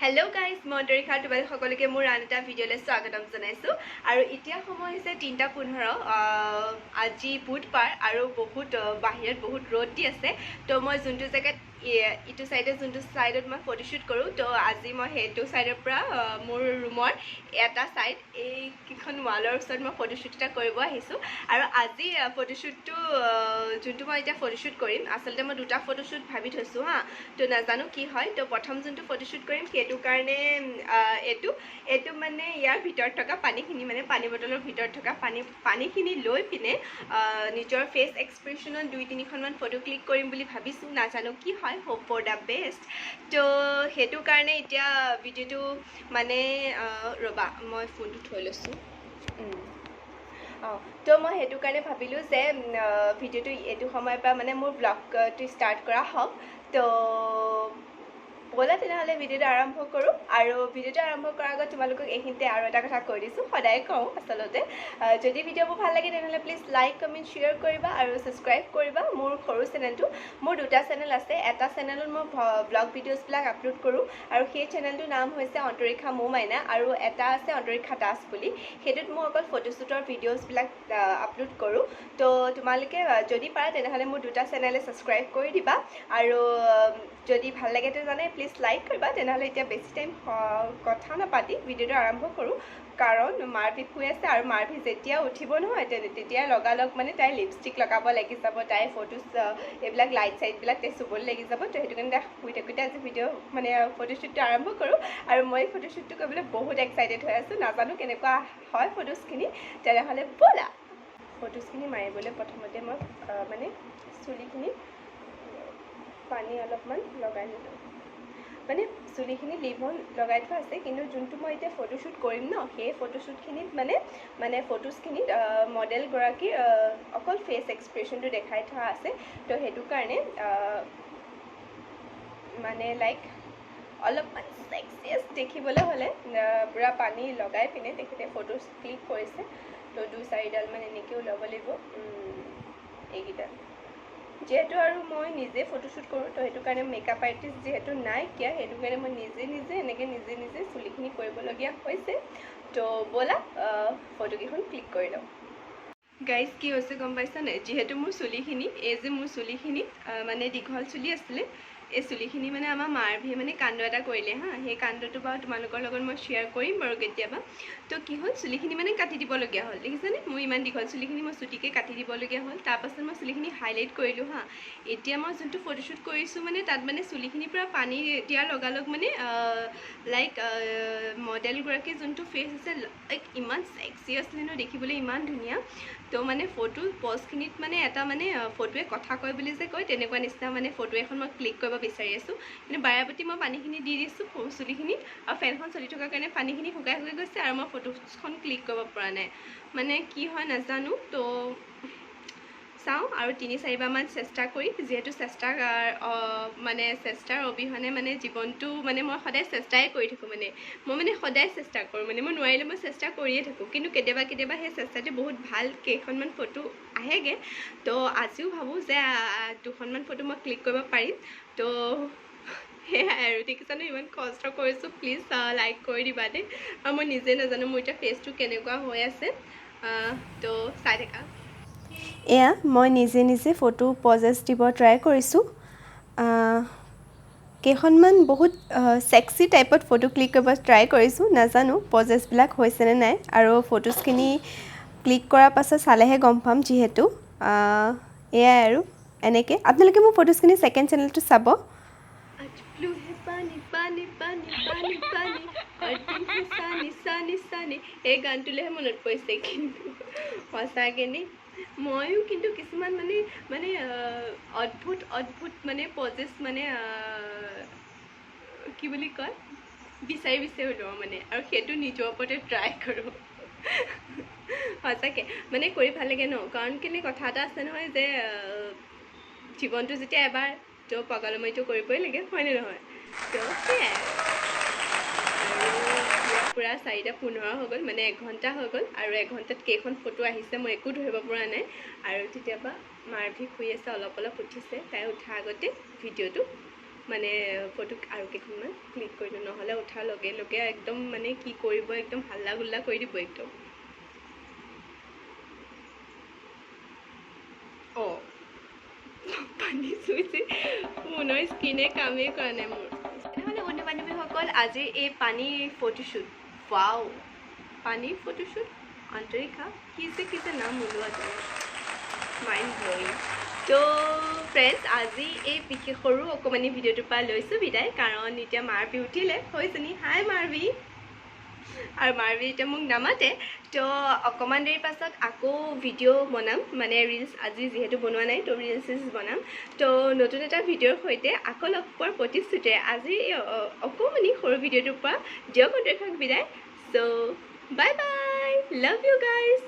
Hello guys, মই অন্তৰীক্ষা তোমালোক সকলোকে মোৰ আন এটা ভিডিঅ'লৈ স্বাগতম জনাইছো আৰু এতিয়া সময় হৈছে 3:15 আজি বুধবাৰ আৰু বহুত বাহিৰত বহুত ৰ'দ দি আছে তো মই যোনটো জেগাত ইটো সাইডে যোনটো সাইডত মই ফটোশুট কৰো তো আজি মই হেতু সাইডৰ পৰা মোৰ ৰুমৰ এটা সাইড এই কিখন ওয়ালৰ ওচৰত মই ফটোশুট এটা কৰিব আহিছো আৰু আজি ফটোশুটটো যোনটো মই এতিয়া ফটোশুট কৰিম আসলতে মই দুটা ফটোশুট ভাবি থৈছো হা তো নাজানো কি হয় তো প্ৰথম যোনটো ফটোশুট কৰিম সেইটো কাৰণে এটো মানে ইয়াৰ ভিতৰত থকা পানীখিনি মানে পানী বটলৰ ভিতৰত থকা পানীখিনি লৈ পিনে নিজৰ ফেস এক্সপ্ৰেছনত 2-3 মান ফটো ক্লিক কৰিম বুলি ভাবিছো নাজানো কি হয় হোপ ফৰ দা বেষ্ট তো হেতু কাৰণে এতিয়া ভিডিওটো মানে ৰবা মই ফোনটো থৈ লৈছো তো মই হেতু কাৰণে ভাবিলো যে ভিডিওটো এটো সময়ৰ পৰা মানে মোৰ ব্লগটো ষ্টাৰ্ট কৰা হওক তো বলা তেনেহলে ভিডিওটো আৰম্ভ কৰো আৰু ভিডিওটো আৰম্ভ কৰাৰ আগত তোমালোকক এইখিনিতে আৰু এটা কথা কৈ দিছো সদায় কওঁ আসলতে যদি ভিডিওবোৰ ভাল লাগে তেনেহলে প্লিজ লাইক কমেন্ট শেয়াৰ কৰিবা আৰু সাবস্ক্ৰাইব কৰিবা মোৰ সৰু চেনেলটো মোৰ দুটা চেনেল আছে এটা চেনেলত মই ব্লগ ভিডিওছ বিলাক আপলোড কৰো আৰু সেই চেনেলটোৰ নাম হৈছে অন্তৰীক্ষা মোমাইনা আৰু এটা আছে অন্তৰীক্ষা দাস বুলি হেতুত মই অকল ফটোশুটৰ ভিডিওছ বিলাক আপলোড কৰো তো তোমালোকে যদি পাৰা তেনেহলে মোৰ দুটা চেনেলে সাবস্ক্ৰাইব কৰি দিবা আৰু যদি ভাল লাগে তেনে প্লিজ লাইক কৰিবা তেনেহলে এতিয়া বেছি টাইম কথা নাপাতি ভিডিওটো আৰম্ভ কৰো কাৰণ মাৰভি শুই আছে আৰু মাৰভি যেতিয়া উঠিব নহয় তেতিয়া লগালগ মানে তাই লিপষ্টিক লগাব লাগি যাব তাই ফটোজ এইবিলাক লাইট সাইট বিলাক তাই চুবলৈ লাগি যাব তো হেতু কাৰণে শুই থাকোঁতে আজি ভিডিও মানে ফটোশুটটো আৰম্ভ কৰো আৰু মই ফটোশুটটো কৰিবলৈ বহুত এক্সাইটেড হৈ আছো নাজানো কেনেকুৱা হয় ফটোজখিনি তেনেহলে বলা ফটোজখিনি মাৰিবলৈ প্ৰথমতে মই মানে চুলিখিনি পানী অলপমান লগাই নিলো মানে চুলিখিনি লিভন লগাই থোৱা আছে কিন্তু যোনটো মই এতিয়া ফটোশুট কৰিম ন সেই ফটোশুটখিনিত মানে ফটোজখিনিত মডেল গৰাকী অকল ফেস এক্সপ্ৰেছনটো দেখাই থোৱা আছে তো হেতু কাৰণে মানে লাইক অলপমান সেক্সিয়াস দেখিবলৈ হলে পুৰা পানী লগাই পিনে তেখেতে ফটোজ ক্লিক কৰিছে তো 2-4ডাল মানে এনেকেও ল'ব লাগিব এইকেইটা যেহেতু আৰু মই নিজে ফটোশুট কৰো তো হেতু কাৰণে মেকআপ আৰ্টিষ্ট যেহেতু নাই কিয়া হেতু কাৰণে মই নিজে চুলিখিনি কৰিবলগীয়া হৈছে তো বলা ফটোকেইখন ক্লিক কৰি লওঁ গাইজ কি হৈছে গম পাইছা নে যেহেতু মোৰ চুলিখিনি এই যে মোৰ চুলিখিনি মানে দীঘল চুলি আছিলে এই চুলিখিনি মানে আমাৰ মাৰভি মানে কাণ্ড এটা কৰিলে হা সেই কাণ্ডটো বাৰু তোমালোকৰ লগত মই শ্বেয়াৰ কৰিম বাৰু কেতিয়াবা তো কি হ'ল চুলিখিনি মানে কাটি দিবলগীয়া হ'ল দেখিছানে মোৰ ইমান দীঘল চুলিখিনি মই চুটিকে কাটি দিবলগীয়া হ'ল তাৰপাছত মই চুলিখিনি হাইলাইট কৰিলোঁ হা এতিয়া মই যোনটো ফটোশুট কৰিছোঁ মানে তাত মানে চুলিখিনি পূৰা পানী দিয়াৰ লগালগ মানে লাইক মডেলগৰাকী যোনটো ফেচ আছে লাইক ইমান সেক্সি আছিলে ন দেখিবলৈ ইমান ধুনীয়া তো মানে ফটো পজখিনিত মানে এটা মানে ফটোৱে কথা কয় বুলি যে কয় তেনেকুৱা নিচিনা মানে ফটো এখন মই ক্লিক কৰিব বিচাৰি আছোঁ কিন্তু বাৰেপতি মই পানীখিনি দি দিছোঁ চুলিখিনিত আৰু ফেনখন চলি থকাৰ কাৰণে পানীখিনি শুকাই গৈছে আৰু মই ফটোখন ক্লিক কৰিব পৰা নাই মানে কি হয় নাজানো তো চাওঁ আৰু 3-4 মান চেষ্টা কৰি যেহেতু চেষ্টাৰ অবিহনে মানে জীৱনটো মানে মই সদায় চেষ্টাই কৰি থাকোঁ মানে মই মানে সদায় চেষ্টা কৰোঁ মানে মই নোৱাৰিলে মই চেষ্টা কৰিয়ে থাকোঁ কিন্তু কেতিয়াবা সেই চেষ্টাটো বহুত ভাল কেইখনমান ফটো আহেগে তো আজিও ভাবোঁ যে 2খনমান ফটো মই ক্লিক কৰিব পাৰিম তো সেয়াই আৰু দেখিছানে ইমান কষ্ট কৰিছোঁ প্লিজ লাইক কৰি দিবা দেই আৰু মই নিজে নাজানো মোৰ এতিয়া ফেচটো কেনেকুৱা হৈ আছে তো চাই থাকা এয়া মই নিজে ফটো পজেছ দিব ট্ৰাই কৰিছোঁ কেইখনমান বহুত সেক্সি টাইপত ফটো ক্লিক কৰিব ট্ৰাই কৰিছোঁ নাজানো পজেছবিলাক হৈছেনে নাই আৰু ফটোজখিনি ক্লিক কৰাৰ পাছত চালেহে গম পাম যিহেতু এয়াই আৰু এনেকৈ আপোনালোকে মোৰ ফটোজখিনি ছেকেণ্ড চেনেলটো চাব এই গানটোলৈহে মনত পৰিছে কিন্তু সঁচাকৈ নি ময়ো কিন্তু কিছুমান মানে অদ্ভুত মানে পজেছ মানে কি বুলি কয় বিচাৰি লওঁ মানে আৰু সেইটো নিজৰ ওপৰতে ট্ৰাই কৰোঁ সঁচাকৈ মানে কৰি ভাল লাগে ন কাৰণ কেনে কথা এটা আছে নহয় যে জীৱনটো যেতিয়া এবাৰ তো পাগলাময়টো কৰিবই লাগে হয়নে নহয় তো সেয়াই পুৰা 4:15 হৈ গ'ল মানে 1 ঘণ্টা হৈ গ'ল আৰু 1 ঘণ্টাত কেইখন ফটো আহিছে মই একো ধৰিব পৰা নাই আৰু তেতিয়াবা মাৰভি শুই আছে অলপ উঠিছে তাই উঠাৰ আগতে ভিডিঅ'টো মানে ফটো আৰু কেইখনমান ক্লিক কৰিলোঁ, নহ'লে উঠাৰ লগে লগে একদম মানে কি কৰিব, একদম হাল্লা গুল্লা কৰি দিব একদম। অঁ পানী চুইছে, ফোনৰ স্ক্ৰীনে কামেই কৰা নাই মোৰ। তেনেহ'লে বন্ধু বান্ধৱীসকল, আজিৰ এই পানীৰ ফটোশ্বুট, ৱাও পানীৰ ফটোশ্বুট আন্তৰিকা কি যে নাম ওলোৱা যায়, মাইণ্ড ব্লয়িং। তো ফ্ৰেণ্ডছ, আজি এই বিশেষ সৰু অকণমানি ভিডিঅ'টোৰ পৰা লৈছোঁ বিদায়, কাৰণ এতিয়া মাৰবি উঠিলে হৈছেনি। হাই মাৰবি। আৰু মাৰবি এতিয়া মোক নামাতে, তো অকণমান দেৰি পাছত আকৌ ভিডিঅ' বনাম, মানে ৰিলছ আজি যিহেতু বনোৱা নাই, তো ৰিলছ বনাম। তো নতুন এটা ভিডিঅ'ৰ সৈতে আকৌ লগ পোৱাৰ প্ৰতিশ্ৰুতিৰে আজি এই অকণমানি সৰু ভিডিঅ'টোৰ পৰা দিয়ক অন্তৰিকাক বিদায়। So' bye bye, love you guys.